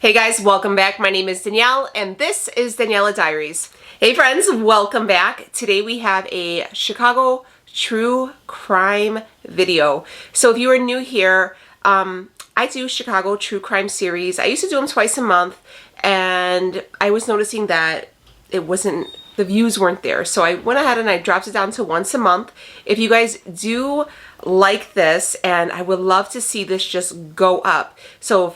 Hey guys, welcome back. My name is Danielle and this is Daniela Diaries. Hey friends, welcome back. Today we have a Chicago true crime video. So if you are new here, I do Chicago true crime series. I used to do them twice a month and I was noticing that the views weren't there. So I went ahead and I dropped it down to once a month. If you guys do like this, and I would love to see this just go up. So if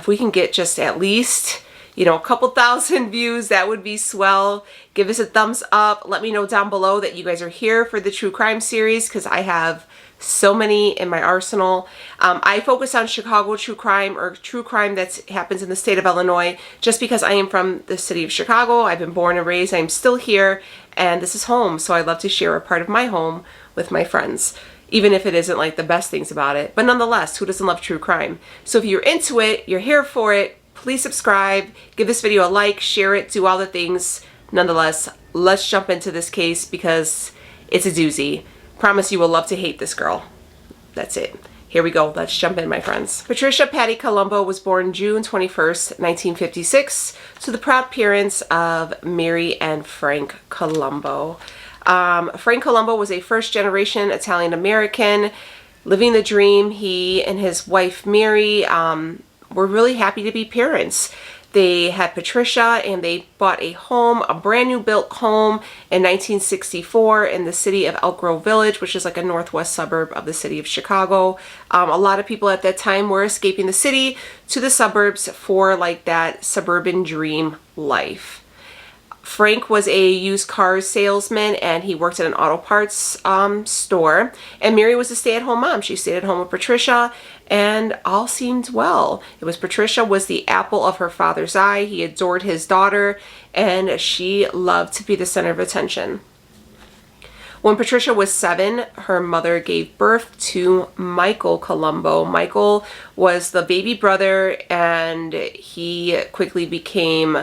we can get just at least, a couple thousand views, that would be swell. Give us a thumbs up. Let me know down below that you guys are here for the true crime series, because I have so many in my arsenal. I focus on Chicago true crime, or true crime that happens in the state of Illinois, just because I am from the city of Chicago. I've been born and raised. I'm still here, and this is home. So I love to share a part of my home with my friends, even if it isn't like the best things about it. But nonetheless, who doesn't love true crime? So if you're into it, you're here for it, please subscribe, give this video a like, share it, do all the things. Nonetheless, let's jump into this case because it's a doozy. Promise you will love to hate this girl. That's it. Here we go. Let's jump in, my friends. Patricia Patty Columbo was born June 21st, 1956, to the proud parents of Mary and Frank Columbo. Frank Columbo was a first-generation Italian-American living the dream. He and his wife Mary were really happy to be parents. They had Patricia and they bought a home, a brand new built home in 1964 in the city of Elk Grove Village, which is like a northwest suburb of the city of Chicago. A lot of people at that time were escaping the city to the suburbs for like that suburban dream life. Frank was a used car salesman and he worked at an auto parts store. And Mary was a stay-at-home mom. She stayed at home with Patricia and all seemed well. Patricia was the apple of her father's eye. He adored his daughter and she loved to be the center of attention. When Patricia was 7, her mother gave birth to Michael Columbo. Michael was the baby brother and he quickly became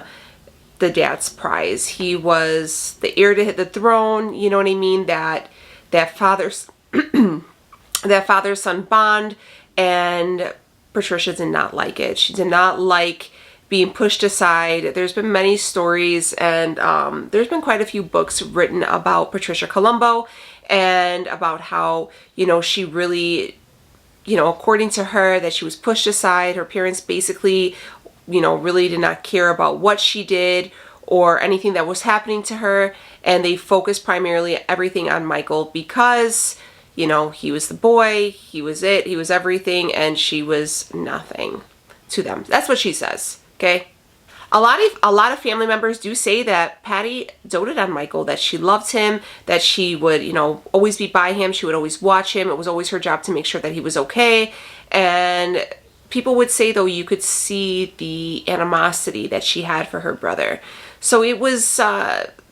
the dad's prize. He was the heir to the throne, you know what I mean? That father's that father-son bond, and Patricia did not like it. She did not like being pushed aside. There's been many stories and there's been quite a few books written about Patricia Columbo and about how, she really, according to her, that she was pushed aside. Her parents basically really did not care about what she did or anything that was happening to her, and they focused primarily everything on Michael because, he was the boy, he was it, he was everything, and she was nothing to them. That's what she says, okay? A lot of family members do say that Patty doted on Michael, that she loved him, that she would, always be by him, she would always watch him. It was always her job to make sure that he was okay, and people would say, though, you could see the animosity that she had for her brother. So it was,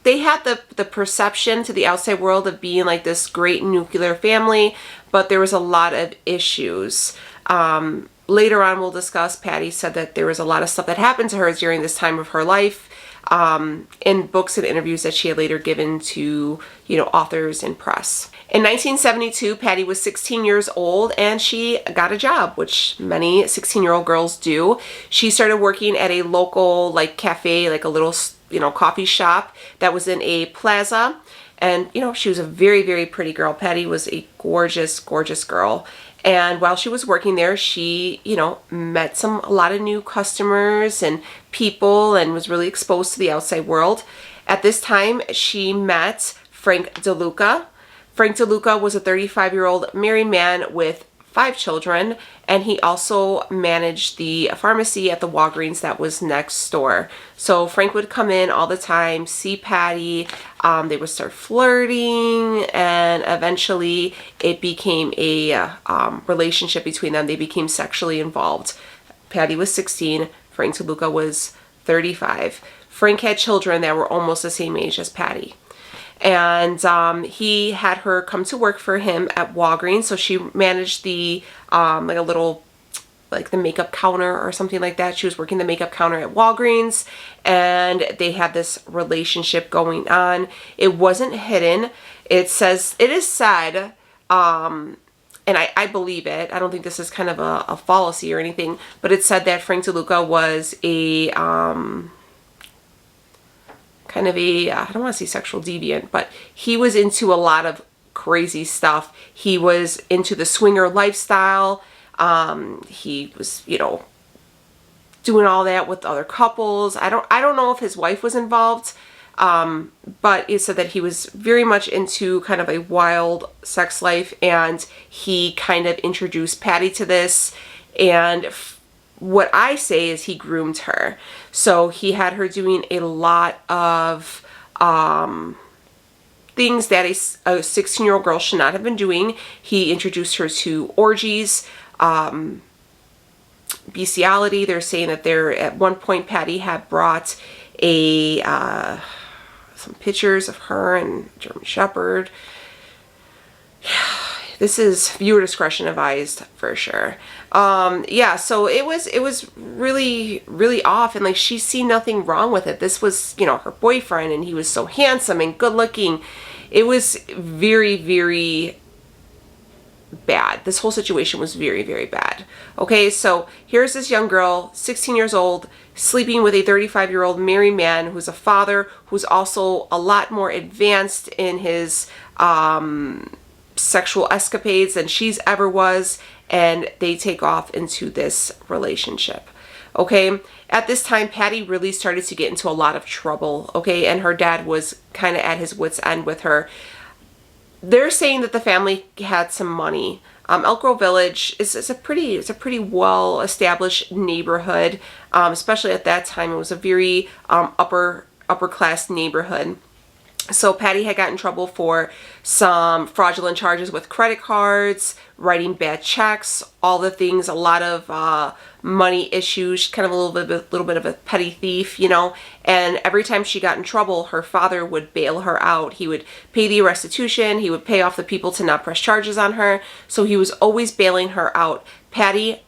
they had the perception to the outside world of being like this great nuclear family, but there was a lot of issues. Later on, we'll discuss, Patty said that there was a lot of stuff that happened to her during this time of her life, in books and interviews that she had later given to, authors and press. In 1972, Patty was 16 years old and she got a job, which many 16-year-old girls do. She started working at a local cafe, like a little, coffee shop that was in a plaza. And, she was a very, very pretty girl. Patty was a gorgeous, gorgeous girl. And while she was working there, she, met a lot of new customers and people and was really exposed to the outside world. At this time, she met Frank Deluca. Frank Deluca was a 35-year-old married man with 5 children, and he also managed the pharmacy at the Walgreens that was next door. So Frank would come in all the time, see Patty, they would start flirting, and eventually it became a relationship between them. They became sexually involved. Patty was 16, Frank Deluca was 35. Frank had children that were almost the same age as Patty. And he had her come to work for him at Walgreens. So she managed the, the makeup counter or something like that. She was working the makeup counter at Walgreens and they had this relationship going on. It wasn't hidden. It is said, and I believe it. I don't think this is kind of a fallacy or anything, but it said that Frank Deluca was a kind of a, I don't want to say sexual deviant, but he was into a lot of crazy stuff. He was into the swinger lifestyle. He was, you know, doing all that with other couples. I don't know if his wife was involved, but it said that he was very much into kind of a wild sex life, and he kind of introduced Patty to this, and what I say is he groomed her. So he had her doing a lot of things that a 16-year-old girl should not have been doing. He introduced her to orgies, bestiality. They're saying that at one point Patty had brought some pictures of her and German Shepherd. This is viewer discretion advised for sure. Yeah, so it was really, really off, and like she's seen nothing wrong with it. This was, you know, her boyfriend, and he was so handsome and good looking. It was very, very bad. This whole situation was very, very bad. Okay, so here's this young girl, 16 years old, sleeping with a 35-year-old married man who's a father, who's also a lot more advanced in his sexual escapades than she's ever was, and they take off into this relationship. Okay, at this time Patty really started to get into a lot of trouble, okay, and her dad was kind of at his wit's end with her. They're saying that the family had some money. Elk Grove Village is a pretty well established neighborhood, especially at that time. It was a very upper class neighborhood. So Patty had gotten in trouble for some fraudulent charges with credit cards, writing bad checks, all the things, a lot of money issues, kind of a little bit of a petty thief, you know. And every time she got in trouble, her father would bail her out. He would pay the restitution, he would pay off the people to not press charges on her. So he was always bailing her out. Patty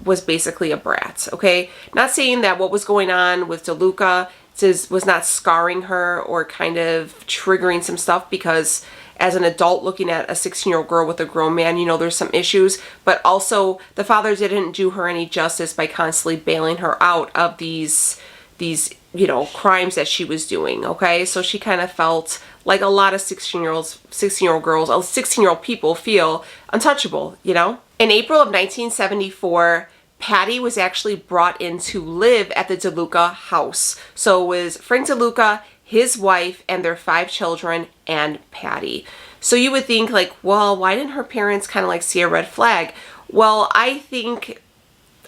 was basically a brat, okay? Not saying that what was going on with Deluca was not scarring her or kind of triggering some stuff, because as an adult looking at a 16-year-old girl with a grown man, you know, there's some issues, but also the father didn't do her any justice by constantly bailing her out of these, you know, crimes that she was doing, okay? So she kind of felt like a lot of 16-year-old girls, 16-year-old people feel untouchable, you know? In April of 1974, Patty was actually brought in to live at the Deluca house. So it was Frank Deluca, his wife, and their 5 children, and Patty. So you would think like, well, why didn't her parents kind of like see a red flag? Well, I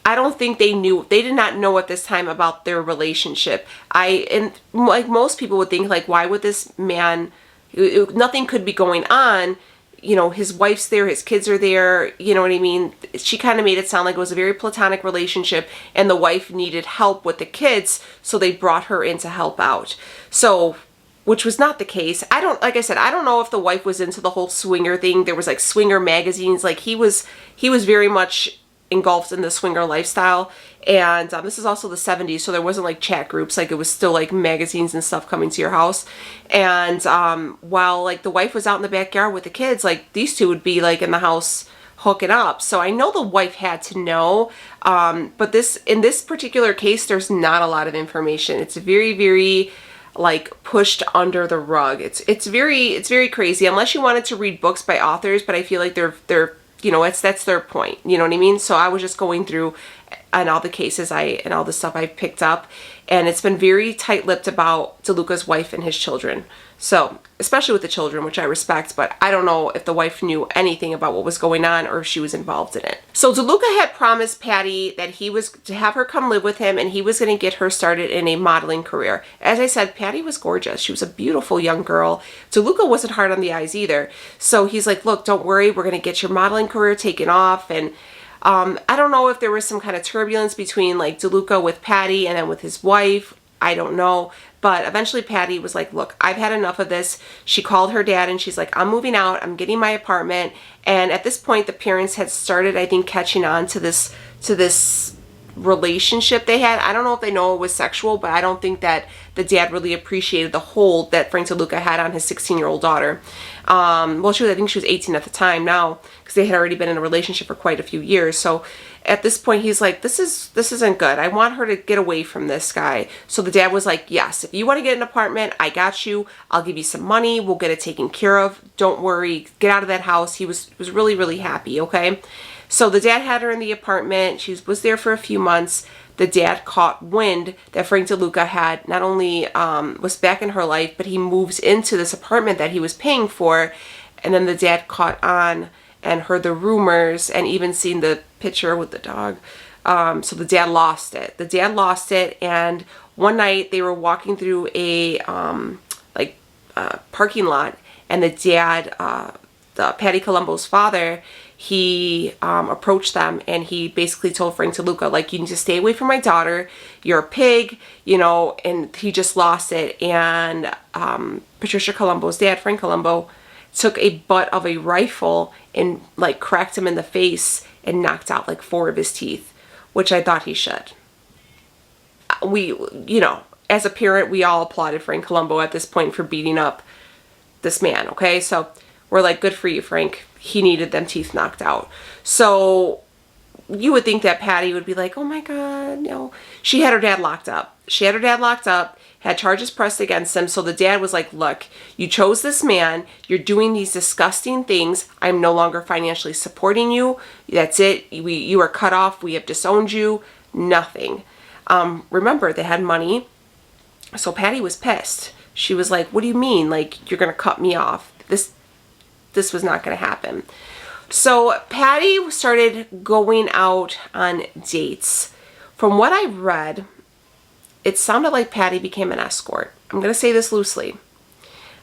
don't think they did not know at this time about their relationship. And like most people would think, like, why would this man, nothing could be going on. You know, his wife's there, his kids are there, you know what I mean? She kind of made it sound like it was a very platonic relationship, and the wife needed help with the kids, so they brought her in to help out. So, which was not the case. Like I said, I don't know if the wife was into the whole swinger thing. There was like swinger magazines, like he was very much engulfed in the swinger lifestyle. And this is also the 70s, so there wasn't like chat groups, like it was still like magazines and stuff coming to your house. And while like the wife was out in the backyard with the kids, like these two would be like in the house hooking up. So I know the wife had to know, but in this particular case, there's not a lot of information. It's very, very like pushed under the rug. It's very crazy, unless you wanted to read books by authors, but I feel like they're you know, that's their point, you know what I mean? So I was just going through and all the cases and all the stuff I picked up, and it's been very tight-lipped about Deluca's wife and his children. So, especially with the children, which I respect, but I don't know if the wife knew anything about what was going on or if she was involved in it. So Deluca had promised Patty that he was to have her come live with him, and he was going to get her started in a modeling career. As I said, Patty was gorgeous. She was a beautiful young girl. Deluca wasn't hard on the eyes either. So he's like, look, don't worry, we're going to get your modeling career taken off. And I don't know if there was some kind of turbulence between like Deluca with Patty and then with his wife. I don't know. But eventually Patty was like, look, I've had enough of this. She called her dad and she's like, I'm moving out. I'm getting my apartment. And at this point, the parents had started, I think, catching on to this relationship they had. I don't know if they know it was sexual, but I don't think that the dad really appreciated the hold that Frank DeLuca had on his 16-year-old daughter. Well, I think she was 18 at the time now, because they had already been in a relationship for quite a few years. So at this point, he's like, this isn't good. I want her to get away from this guy. So the dad was like, yes, if you want to get an apartment, I got you. I'll give you some money. We'll get it taken care of. Don't worry. Get out of that house. He was really, really happy, okay? So the dad had her in the apartment. She was there for a few months. The dad caught wind that Frank DeLuca had not only was back in her life, but he moves into this apartment that he was paying for. And then the dad caught on and heard the rumors and even seen the picture with the dog. So the dad lost it. The dad lost it, and one night they were walking through a parking lot, and the dad, Patty Columbo's father, he approached them, and he basically told Frank DeLuca, like, you need to stay away from my daughter. You're a pig, you know, and he just lost it. And Patricia Columbo's dad, Frank Columbo, took a butt of a rifle and like cracked him in the face and knocked out like 4 of his teeth, which I thought he should. We, you know, as a parent, we all applauded Frank Columbo at this point for beating up this man, okay? So we're like, good for you, Frank. He needed them teeth knocked out. So you would think that Patty would be like, oh my God, no. She had her dad locked up. She had her dad locked up, had charges pressed against him. So the dad was like, look, you chose this man. You're doing these disgusting things. I'm no longer financially supporting you. That's it. You are cut off. We have disowned you. Nothing. Remember, they had money. So Patty was pissed. She was like, what do you mean? Like, you're going to cut me off? This was not going to happen. So Patty started going out on dates. From what I read, it sounded like Patty became an escort. I'm going to say this loosely.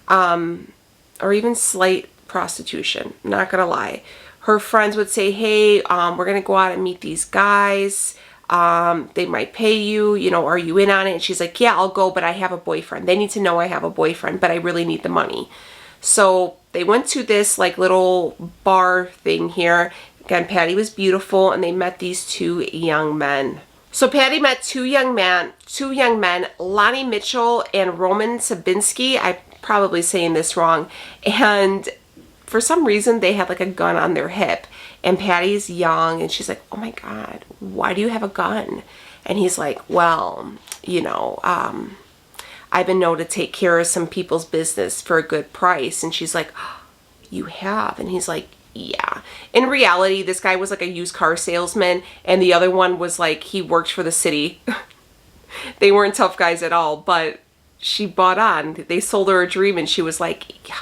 Or even slight prostitution. Not going to lie. Her friends would say, hey, we're going to go out and meet these guys. They might pay you, you know, are you in on it? And she's like, yeah, I'll go, but I have a boyfriend. They need to know I have a boyfriend, but I really need the money. So they went to this like little bar thing here. Again, Patty was beautiful, and they met these 2 young men. So Patty met two young men, Lonnie Mitchell and Roman Sabinski. I'm probably saying this wrong. And for some reason, they had like a gun on their hip. And Patty's young, and she's like, oh my God, why do you have a gun? And he's like, well, you know, I've been known to take care of some people's business for a good price. And she's like, oh, you have? And he's like, yeah. In reality, this guy was like a used car salesman, and the other one was like, he worked for the city. They weren't tough guys at all, but she bought on. They sold her a dream, and she was like, yeah,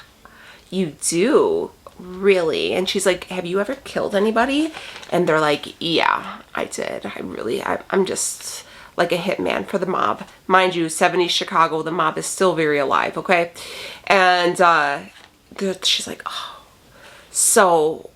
you do? Really? And she's like, have you ever killed anybody? And they're like, yeah, I did. I'm just like a hitman for the mob. Mind you, 70s Chicago, the mob is still very alive, okay? And she's like, oh, so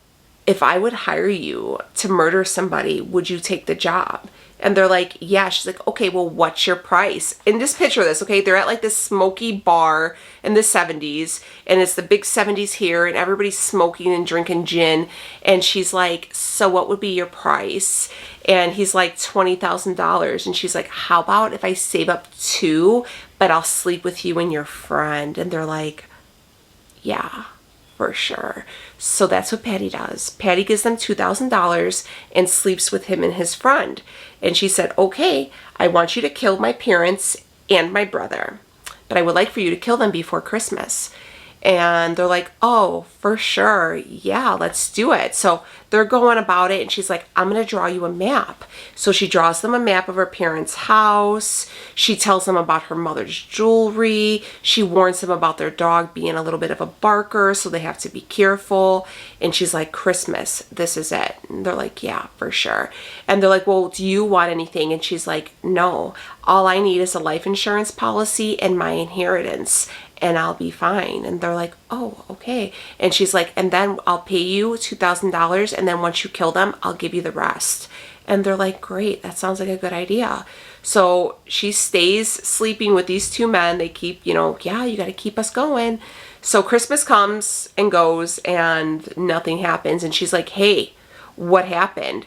if I would hire you to murder somebody, would you take the job? And they're like, yeah. She's like, okay, well, what's your price? And just picture this, okay? They're at like this smoky bar in the 70s, and it's the big 70s here, and everybody's smoking and drinking gin. And she's like, so what would be your price? And he's like, $20,000. And she's like, how about if I save up 2, but I'll sleep with you and your friend? And they're like, yeah, for sure. So that's what Patty does. Patty gives them $2,000 and sleeps with him and his friend. And she said, okay, I want you to kill my parents and my brother, but I would like for you to kill them before Christmas. And they're like, oh, for sure. Yeah, let's do it. So they're going about it, and she's like, I'm going to draw you a map. So she draws them a map of her parents' house. She tells them about her mother's jewelry. She warns them about their dog being a little bit of a barker, so they have to be careful. And she's like, Christmas, this is it. And they're like, yeah, for sure. And they're like, well, do you want anything? And she's like, no, all I need is a life insurance policy and my inheritance, and I'll be fine. And they're like, oh, okay. And she's like, and then I'll pay you $2,000, and then once you kill them, I'll give you the rest. And they're like, great, that sounds like a good idea. So she stays sleeping with these 2 men. They keep, you know, yeah, you got to keep us going. So Christmas comes and goes, and nothing happens. And she's like, hey, what happened?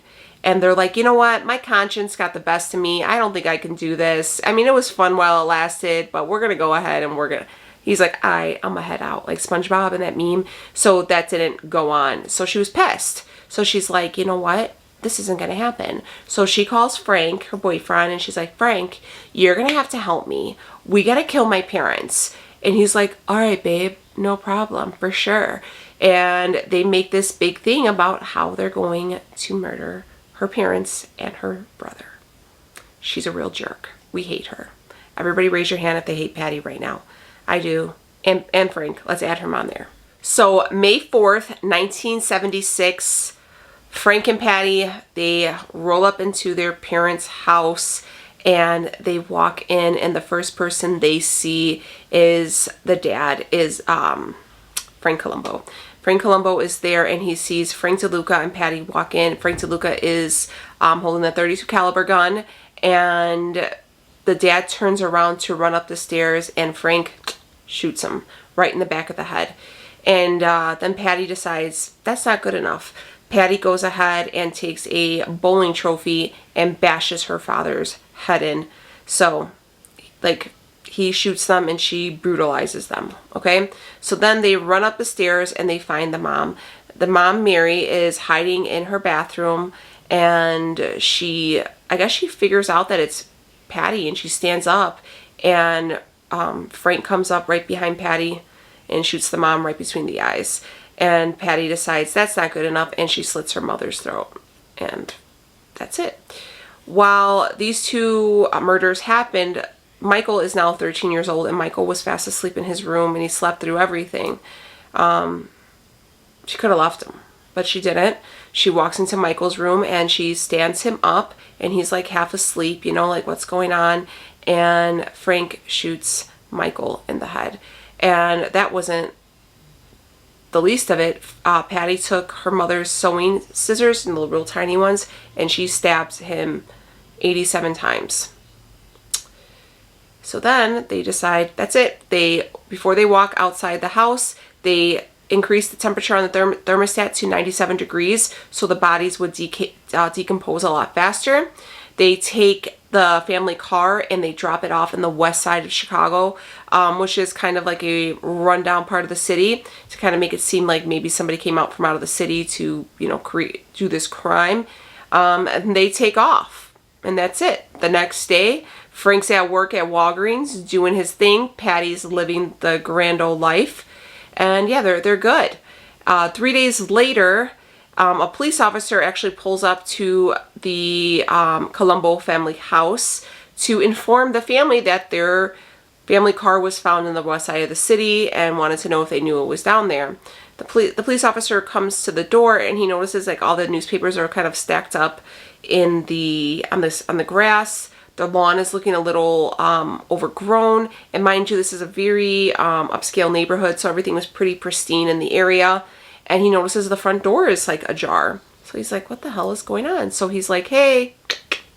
and they're like, you know what, my conscience got the best of me. I don't think I can do this. I mean, it was fun while it lasted, but we're gonna go ahead and he's like, I'm gonna head out, like SpongeBob in that meme. So that didn't go on. So she was pissed. So she's like, you know what? This isn't gonna happen. So she calls Frank, her boyfriend, and she's like, Frank, you're gonna have to help me. We gotta kill my parents. And he's like, all right, babe, no problem, for sure. And they make this big thing about how they're going to murder her parents and her brother. She's a real jerk. We hate her. Everybody raise your hand if they hate Patty right now. I do. And Frank. Let's add him on there. So May 4th, 1976, Frank and Patty, they roll up into their parents' house and they walk in, and the first person they see is the dad, is Frank Columbo. Frank Columbo is there, and he sees Frank Deluca and Patty walk in. Frank Deluca is holding a .32 caliber gun, and the dad turns around to run up the stairs, and Frank shoots him right in the back of the head. And then Patty decides that's not good enough. Patty goes ahead and takes a bowling trophy and bashes her father's head in. So, like, he shoots them and she brutalizes them, okay? So then they run up the stairs and they find the mom. The mom, Mary, is hiding in her bathroom, and I guess she figures out that it's Patty, and she stands up, and Frank comes up right behind Patty and shoots the mom right between the eyes. And Patty decides that's not good enough, and she slits her mother's throat. And that's it. While these two murders happened, Michael is now 13 years old, and Michael was fast asleep in his room, and he slept through everything. She could have left him, but she didn't. She walks into Michael's room, and she stands him up, and he's like half asleep, you know, like what's going on? And Frank shoots Michael in the head. And that wasn't the least of it. Patty took her mother's sewing scissors, and the real tiny ones, and she stabs him 87 times. So then they decide that's it. Before they walk outside the house, they increase the temperature on the thermostat to 97 degrees so the bodies would decompose a lot faster. They take the family car and they drop it off in the west side of Chicago, which is kind of like a rundown part of the city, to kind of make it seem like maybe somebody came out from out of the city to, you know, do this crime. And they take off, and that's it. The next day, Frank's at work at Walgreens doing his thing. Patty's living the grand old life. And yeah, they're good. 3 days later, a police officer actually pulls up to the Columbo family house to inform the family that their family car was found in the west side of the city, and wanted to know if they knew it was down there. The police officer comes to the door, and he notices like all the newspapers are kind of stacked up in on the grass. The lawn is looking a little overgrown, and mind you, this is a very upscale neighborhood, so everything was pretty pristine in the area. And he notices the front door is like ajar. So he's like, what the hell is going on? So he's like, hey,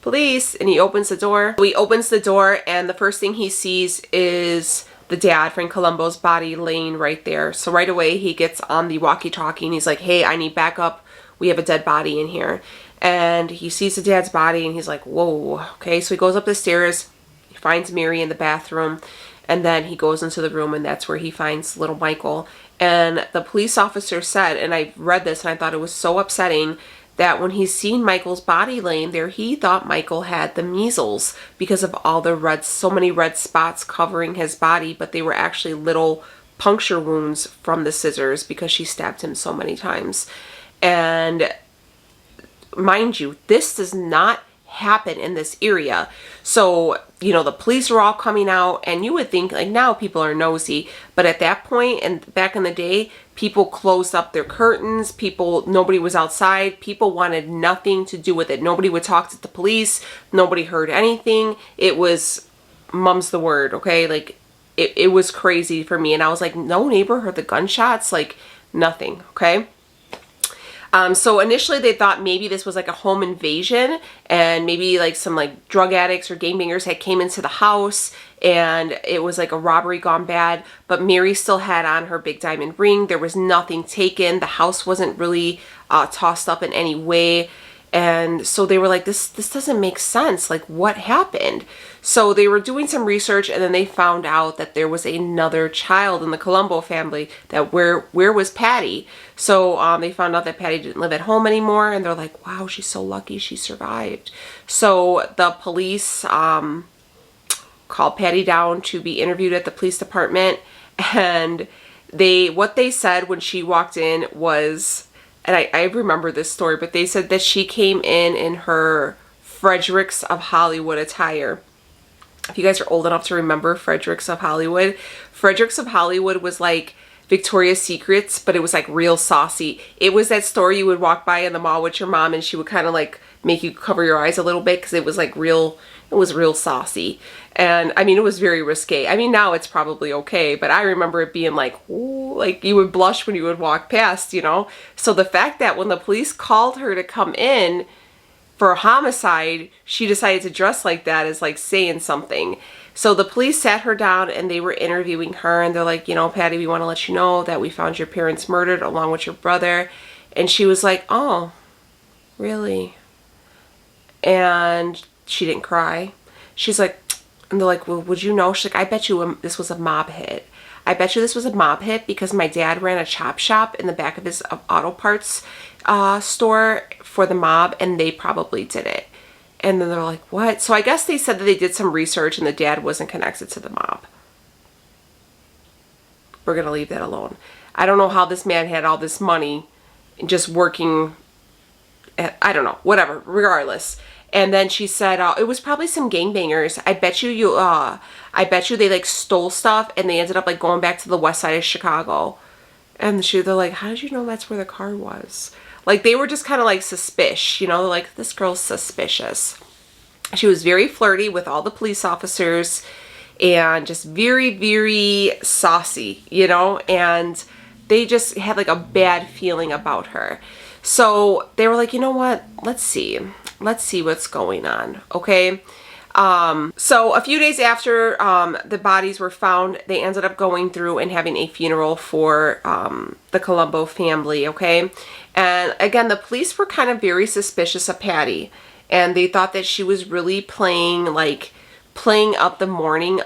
police. And he opens the door. So he opens the door, and the first thing he sees is the dad, Frank Columbo's body, laying right there. So right away he gets on the walkie-talkie and he's like, hey, I need backup. We have a dead body in here. And he sees the dad's body and he's like, whoa. Okay, so he goes up the stairs. He finds Mary in the bathroom. And then he goes into the room, and that's where he finds little Michael. And the police officer said, and I read this and I thought it was so upsetting, that when he seen Michael's body laying there, he thought Michael had the measles because of all the so many red spots covering his body, but they were actually little puncture wounds from the scissors because she stabbed him so many times. And mind you, this does not happen in this area. So, you know, the police were all coming out, and you would think like now people are nosy, but at that point and back in the day, people closed up their curtains. Nobody was outside. People wanted nothing to do with it. Nobody would talk to the police. Nobody heard anything. It was mum's the word, okay? Like it was crazy for me, and I was like, no neighbor heard the gunshots, like nothing, okay? So initially they thought maybe this was like a home invasion, and maybe like some like drug addicts or gangbangers had came into the house and it was like a robbery gone bad. But Mary still had on her big diamond ring. There was nothing taken. The house wasn't really tossed up in any way. And so they were like, this doesn't make sense. Like, what happened? So they were doing some research, and then they found out that there was another child in the Columbo family. That where was Patty? So they found out that Patty didn't live at home anymore, and they're like, wow, she's so lucky she survived. So the police called Patty down to be interviewed at the police department, and what they said when she walked in was, and I remember this story, but they said that she came in her Fredericks of Hollywood attire. If you guys are old enough to remember Fredericks of Hollywood, Fredericks of Hollywood was like Victoria's Secrets, but it was like real saucy. It was that store you would walk by in the mall with your mom, and she would kind of like make you cover your eyes a little bit because it was like real, it was real saucy. And I mean, it was very risque. I mean, now it's probably okay, but I remember it being like, ooh, like you would blush when you would walk past, you know? So the fact that when the police called her to come in for a homicide, she decided to dress like that is like saying something. So the police sat her down and they were interviewing her, and they're like, you know, Patty, we want to let you know that we found your parents murdered along with your brother. And she was like, oh, really? And she didn't cry. She's like, and they're like, well, would you know? She's like, I bet you this was a mob hit. I bet you this was a mob hit because my dad ran a chop shop in the back of his auto parts store for the mob, and they probably did it. And then they're like, what? So I guess they said that they did some research and the dad wasn't connected to the mob. We're going to leave that alone. I don't know how this man had all this money just working at, I don't know, whatever, regardless. And then she said, it was probably some gangbangers. I bet you they like stole stuff and they ended up like going back to the west side of Chicago. And they're like, how did you know that's where the car was? Like, they were just kind of like suspicious, you know, like, this girl's suspicious. She was very flirty with all the police officers and just very, very saucy, you know, and they just had like a bad feeling about her. So they were like, you know what, let's see what's going on, okay? So a few days after the bodies were found, they ended up going through and having a funeral for the Columbo family, okay? And again, the police were kind of very suspicious of Patty, and they thought that she was really playing up the mourning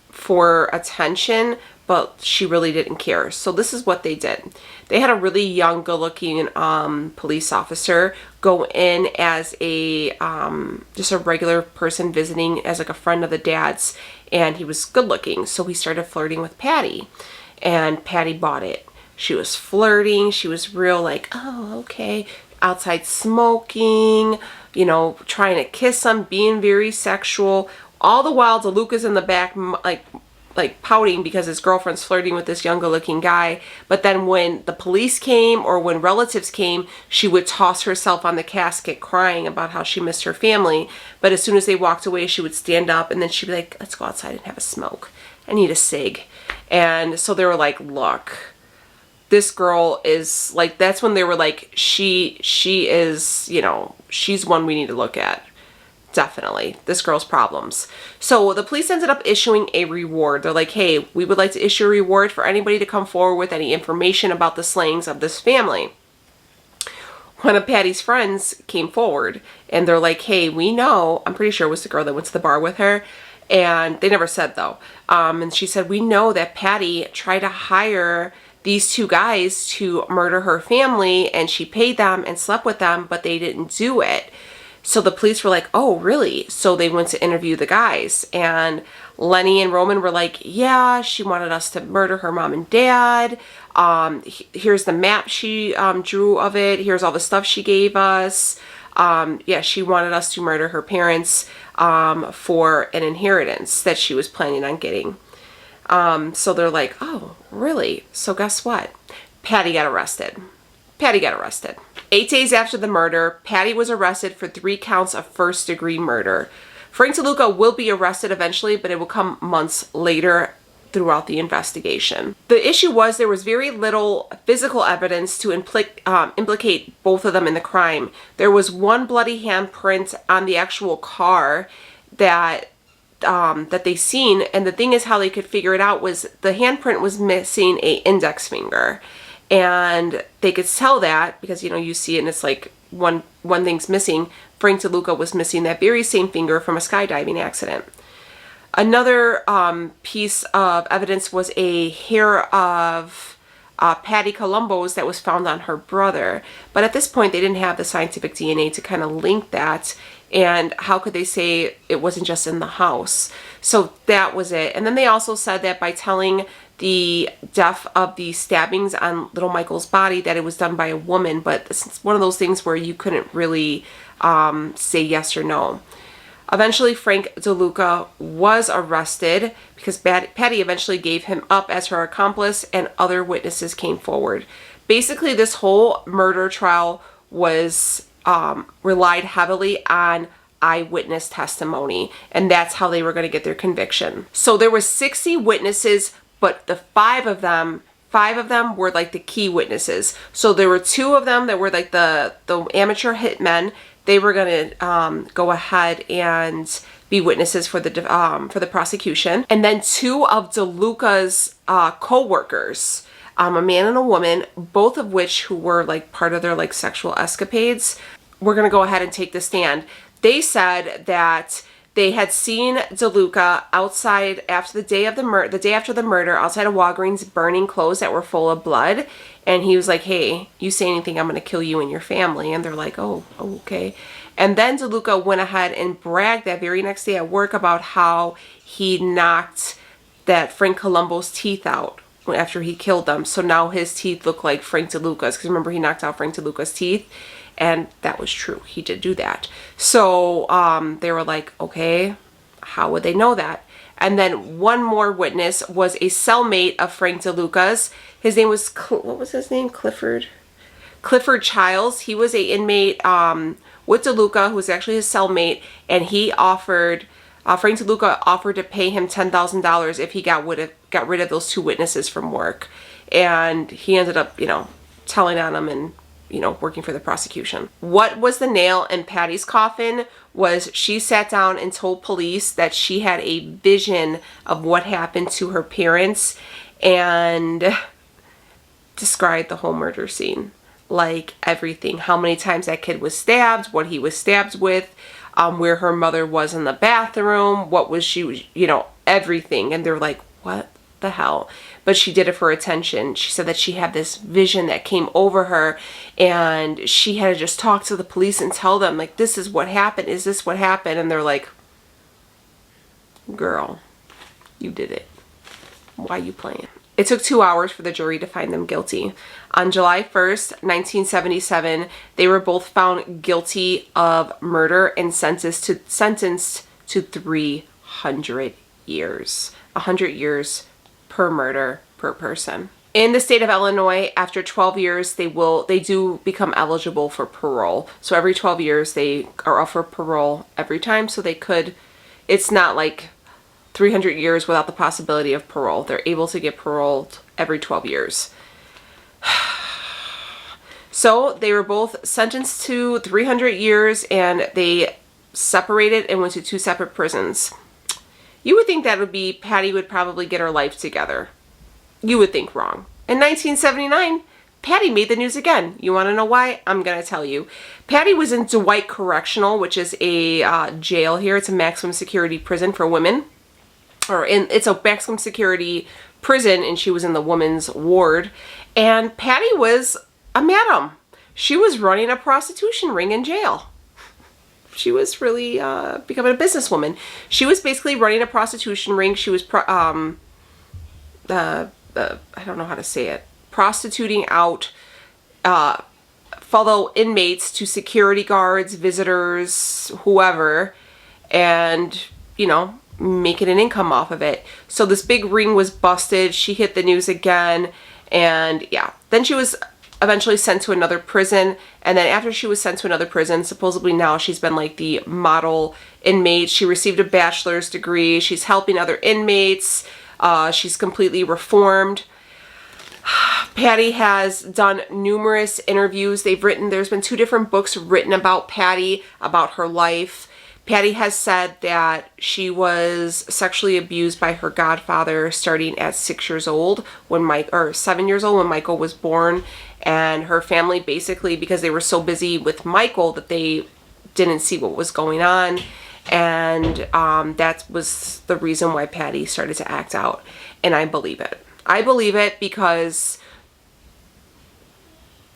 for attention, but she really didn't care. So this is what they did. They had a really young, good-looking police officer go in as a just a regular person visiting as like a friend of the dad's, and he was good-looking. So he started flirting with Patty, and Patty bought it. She was flirting. She was real like, oh, okay, outside smoking, you know, trying to kiss him, being very sexual. All the while, Deluca's in the back, like pouting because his girlfriend's flirting with this younger looking guy. But then when the police came or when relatives came, she would toss herself on the casket crying about how she missed her family. But as soon as they walked away, she would stand up and then she'd be like, let's go outside and have a smoke. I need a cig. And so they were like, look, this girl is like, that's when they were like, she is, you know, she's one we need to look at. Definitely. This girl's problems. So the police ended up issuing a reward. They're like, hey, we would like to issue a reward for anybody to come forward with any information about the slayings of this family. One of Patty's friends came forward and they're like, hey, we know, I'm pretty sure it was the girl that went to the bar with her, and they never said though. And she said, we know that Patty tried to hire these two guys to murder her family, and she paid them and slept with them, but they didn't do it. So the police were like, oh, really? So they went to interview the guys, and Lenny and Roman were like, yeah, she wanted us to murder her mom and dad. Here's the map she drew of it. Here's all the stuff she gave us. Yeah, she wanted us to murder her parents for an inheritance that she was planning on getting. So they're like, oh, really? So guess what? Patty got arrested. 8 days after the murder, Patty was arrested for 3 counts of first-degree murder. Frank Deluca will be arrested eventually, but it will come months later throughout the investigation. The issue was there was very little physical evidence to implicate both of them in the crime. There was one bloody handprint on the actual car that they seen, and the thing is how they could figure it out was the handprint was missing an index finger. And they could tell that because, you know, you see it and it's like one thing's missing. Frank Deluca was missing that very same finger from a skydiving accident. Another piece of evidence was a hair of Patty Columbo's that was found on her brother. But at this point, they didn't have the scientific DNA to kind of link that. And how could they say it wasn't just in the house? So that was it. And then they also said that by telling the death of the stabbings on little Michael's body that it was done by a woman. But it's one of those things where you couldn't really say yes or no. Eventually, Frank Deluca was arrested because Patty eventually gave him up as her accomplice, and other witnesses came forward. Basically, this whole murder trial was relied heavily on eyewitness testimony, and that's how they were going to get their conviction. So there were 60 witnesses, but the five of them were like the key witnesses. So there were 2 of them that were like the amateur hitmen. They were going to go ahead and be witnesses for the prosecution. And then 2 of DeLuca's co-workers, a man and a woman, both of which who were like part of their like sexual escapades, were going to go ahead and take the stand. They said that they had seen DeLuca outside after the day after the murder, outside of Walgreens, burning clothes that were full of blood. And he was like, hey, you say anything, I'm going to kill you and your family. And they're like, oh, okay. And then DeLuca went ahead and bragged that very next day at work about how he knocked that Frank Columbo's teeth out after he killed them. So now his teeth look like Frank Deluca's. Because remember, he knocked out Frank Deluca's teeth. And that was true. He did do that. So they were like, okay, how would they know that? And then one more witness was a cellmate of Frank Deluca's. His name was, what was his name? Clifford Childs. He was an inmate with DeLuca, who was actually his cellmate. And he offered, Frank Deluca offered to pay him $10,000 if he got rid of those 2 witnesses from work. And he ended up, telling on them and working for the prosecution. What was the nail in Patty's coffin was she sat down and told police that she had a vision of what happened to her parents and described the whole murder scene. Like everything. How many times that kid was stabbed, what he was stabbed with, where her mother was in the bathroom, what was she, everything. And they're like, what the hell? But she did it for attention. She said that she had this vision that came over her and she had to just talk to the police and tell them, like, this is what happened. Is this what happened? And they're like, girl, you did it. Why you playing? It took 2 hours for the jury to find them guilty. On July 1st, 1977, they were both found guilty of murder and sentenced to 300 years. 100 years per murder per person. In the state of Illinois, after 12 years, they do become eligible for parole. So every 12 years, they are offered parole every time. So it's not like 300 years without the possibility of parole. They're able to get paroled every 12 years. So they were both sentenced to 300 years and they separated and went to 2 separate prisons. You would think that would be Patty would probably get her life together. You would think wrong. In 1979, Patty made the news again. You want to know why? I'm going to tell you. Patty was in Dwight Correctional, which is a jail here. It's a maximum security prison for women. It's a maximum security prison, and she was in the women's ward. And Patty was a madam. She was running a prostitution ring in jail. She was really becoming a businesswoman. She was basically running a prostitution ring. She was, I don't know how to say it, prostituting out fellow inmates to security guards, visitors, whoever, and, making an income off of it. So this big ring was busted. She hit the news again, and yeah. Then she was eventually sent to another prison, and then after she was sent to another prison, supposedly now she's been like the model inmate. She received a bachelor's degree. She's helping other inmates. She's completely reformed. Patty has done numerous interviews. There's been 2 different books written about Patty, about her life. Patty has said that she was sexually abused by her godfather starting at 6 years old or 7 years old when Michael was born. And her family basically, because they were so busy with Michael, that they didn't see what was going on. And that was the reason why Patty started to act out. And I believe it. I believe it because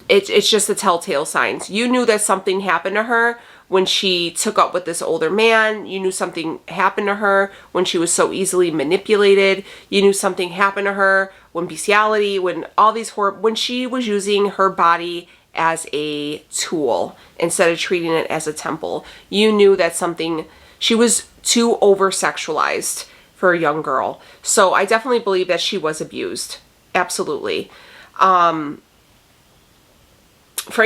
it's just the telltale signs. You knew that something happened to her when she took up with this older man. You knew something happened to her when she was so easily manipulated. You knew something happened to her when bestiality, when all these when she was using her body as a tool instead of treating it as a temple. You knew that she was too over-sexualized for a young girl. So I definitely believe that she was abused. Absolutely. Frank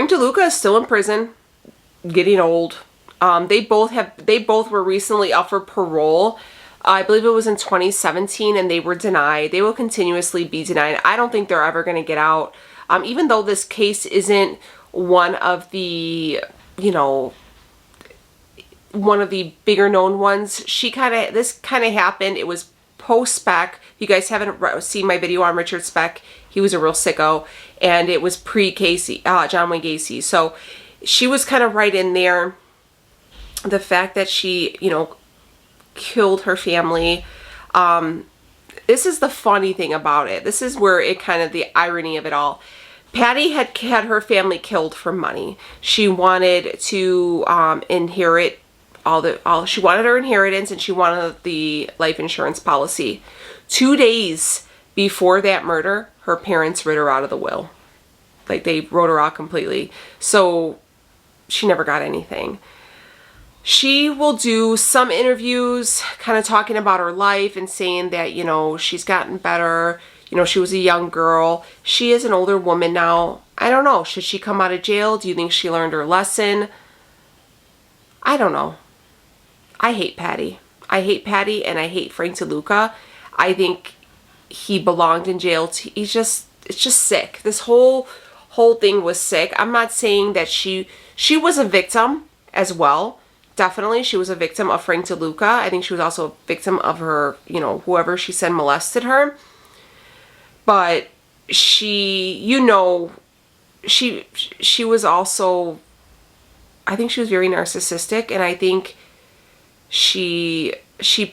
Deluca is still in prison, getting old. They both were recently offered parole. I believe it was in 2017, and they were denied. They will continuously be denied. I don't think they're ever going to get out. Even though this case isn't one of the, one of the bigger known ones, this kind of happened. It was post-Speck. If you guys haven't seen my video on Richard Speck, he was a real sicko, and it was pre-Casey, John Wayne Gacy. So she was kind of right in there. The fact that she, killed her family. This is the funny thing about it. This is where it kind of the irony of it all. Patty had her family killed for money. She wanted to inherit she wanted her inheritance, and she wanted the life insurance policy. 2 days before that murder, her parents wrote her out of the will. Like, they wrote her out completely. So she never got anything. She will do some interviews kind of talking about her life and saying that, she's gotten better. She was a young girl. She is an older woman now. I don't know. Should she come out of jail? Do you think she learned her lesson? I don't know. I hate Patty. I hate Patty, and I hate Frank Deluca. I think he belonged in jail. It's just sick. This whole thing was sick. I'm not saying that she was a victim as well. Definitely, she was a victim of Frank Deluca. I think she was also a victim of her, whoever she said molested her. But she was also, I think she was very narcissistic, and I think she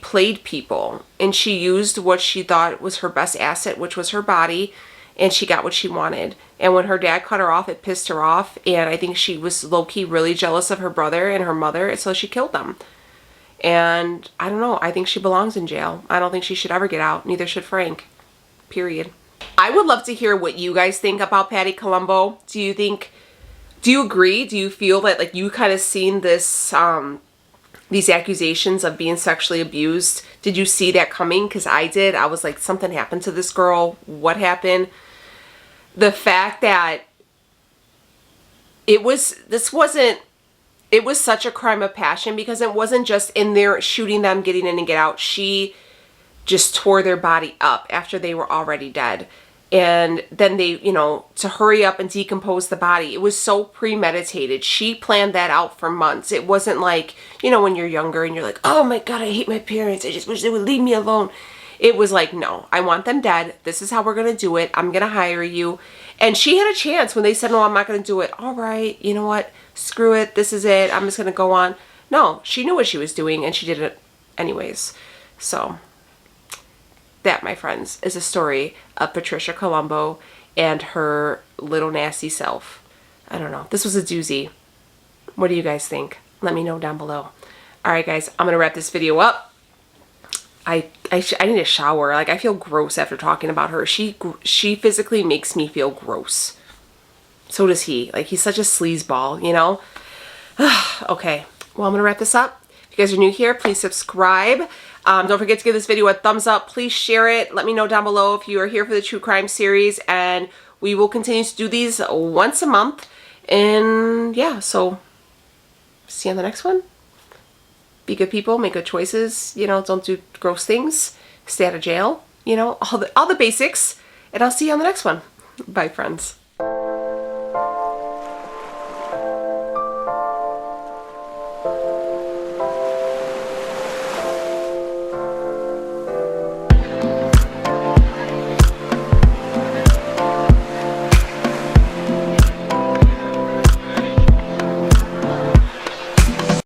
played people, and she used what she thought was her best asset, which was her body, and she got what she wanted. And when her dad cut her off, it pissed her off, and I think she was low-key really jealous of her brother and her mother, and so she killed them. And I don't know, I think she belongs in jail. I don't think she should ever get out. Neither should Frank. Period. I would love to hear what you guys think about Patty Columbo. Do you agree? Do you feel that, like, you kind of seen this, these accusations of being sexually abused? Did you see that coming? Because I did. I was like, something happened to this girl. What happened? The fact that it was such a crime of passion, because it wasn't just in there shooting them, getting in and get out. She just tore their body up after they were already dead. And then they, to hurry up and decompose the body. It was so premeditated. She planned that out for months. It wasn't like, when you're younger and you're like, oh my God, I hate my parents. I just wish they would leave me alone. It was like, no, I want them dead. This is how we're going to do it. I'm going to hire you. And she had a chance when they said, no, I'm not going to do it. All right, you know what? Screw it. This is it. I'm just going to go on. No, she knew what she was doing, and she did it anyways. So that, my friends, is a story of Patricia Columbo and her little nasty self. I don't know. This was a doozy. What do you guys think? Let me know down below. All right, guys, I'm going to wrap this video up. I need a shower. Like, I feel gross after talking about her. She physically makes me feel gross. So does he. Like, he's such a sleazeball, Okay. Well, I'm going to wrap this up. If you guys are new here, please subscribe. Don't forget to give this video a thumbs up. Please share it. Let me know down below if you are here for the true crime series, and we will continue to do these once a month. And yeah, so see you on the next one. Be good people, make good choices, don't do gross things, stay out of jail, all the basics, and I'll see you on the next one. Bye, friends.